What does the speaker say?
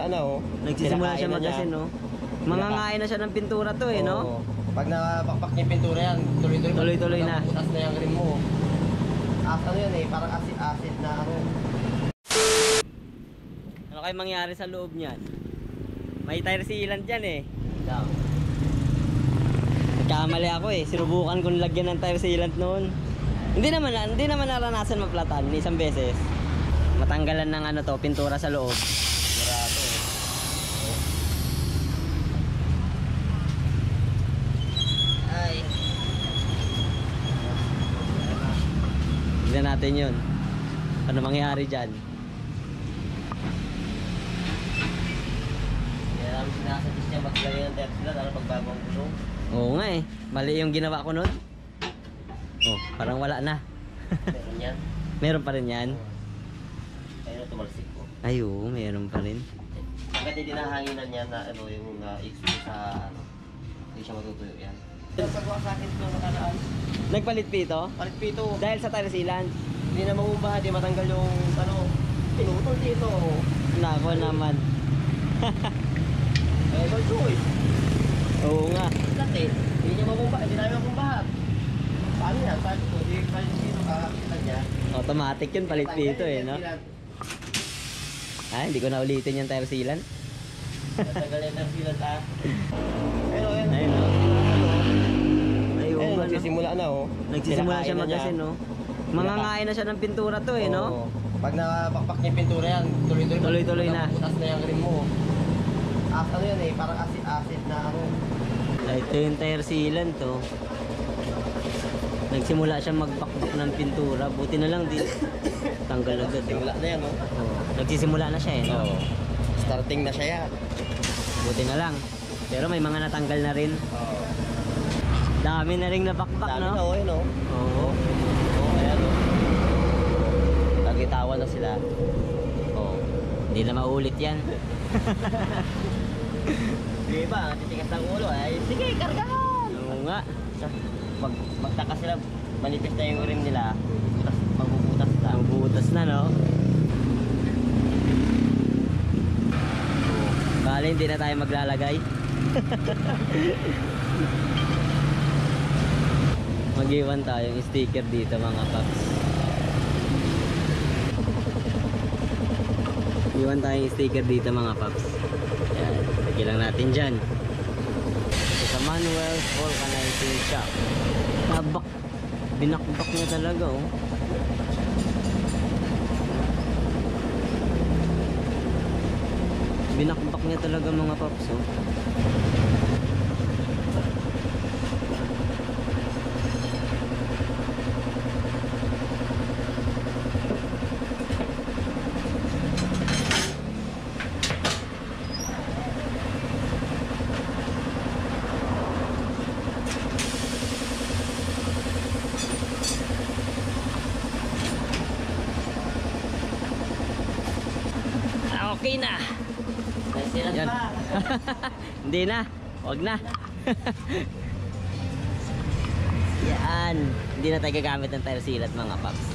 nagsisimula na oh. Nagsisimula siya magasin, no? Mangangain na siya ng pintura to eh, no? Pag napakpak niya yung pintura yan, Tuloy-tuloy na. Butas na yung rim mo. Ano yan eh, parang acid na ano. Ano kayo mangyari sa loob niyan? May tire sealant dyan eh. Nagkamali ako eh. Sinubukan kong lagyan ng tire sealant noon. Hindi naman naranasan maplatan isang beses. Matanggalan ng ano to, pintura sa loob. Sigurado eh. Ay. Tignan natin yun. Ano mangyari dyan? Kaya namin sinasuggest niya maglagay ng tire sealant para pagbagong gulong. Oo nga eh. Mali yung ginawa ko noon. Oh, parang wala na. Meron yan. Meron pa rin yan. Ayun, tumalsik ko. Ay oo, meron pa rin. Hanggat hindi nahanginan yan na ano, yung expose sa ano, hindi siya matutuyo yan. Pagkawa sa akin ito nakaraan. Nagpalit pito? Palit pito. Dahil sa tire sealant. Hindi na mangumba, di matanggal yung ano, pinutol dito. Nako naman. Eh, no choice. Oo nga. Dati, hindi niya mangumba, hindi namin mangumbahan. Paano yan? Sabi ko, di palit dito, kakakitan niya. Automatic yun, palit pito eh, no? Ah, hindi ko na ulitin yung tire sealant. Natagal yung tire ha. Pero yan. Ayun, no? Ayun, Ayun, ano? nagsisimula na oh. Nagsisimula siya Kinakain na magasin, niya. no? Mangangain na siya ng pintura to eh, no? Oo. Pag napakpak niya yung pintura yan, Tuloy-tuloy na. Butas na yung rim mo. Ano yan eh, parang acid na ano. Ito yung tire sealant, to. Nagsimula siya magbakbak ng pintura. Buti na lang din. Tanggal agad. Simula na yan oh. Oo. Nagsisimula na siya eh, no? Oo. Starting na siya yan. Buti na lang. Pero may mga natanggal na rin. Oo. Dami na rin nabakbak, Dami no? na oh, yun oh. Oo. Oo, ayan oh. Nagitawan na sila. Oo. Hindi na maulit yan. Di ba, titigas ng ulo ay sige, kargahan! Oo nga. Pag magtaka sila, manipis na yung rim nila, magbubutas na. Magbubutas na, no? Bale, hindi na tayo maglalagay. Mag-iwan tayong sticker dito, mga paps. Iwan tayong sticker dito, mga paps. Yan, lagyan lang natin dyan. Ito sa Manuel's Vulcanizing Shop. Tabak. Binakbak niya talaga, oh. Binakbak niya talaga, mga paps, oh. Okay na. Yan. Hindi na. Huwag na. Yan. Hindi na tayo gagamit ng tire sealant, mga paps.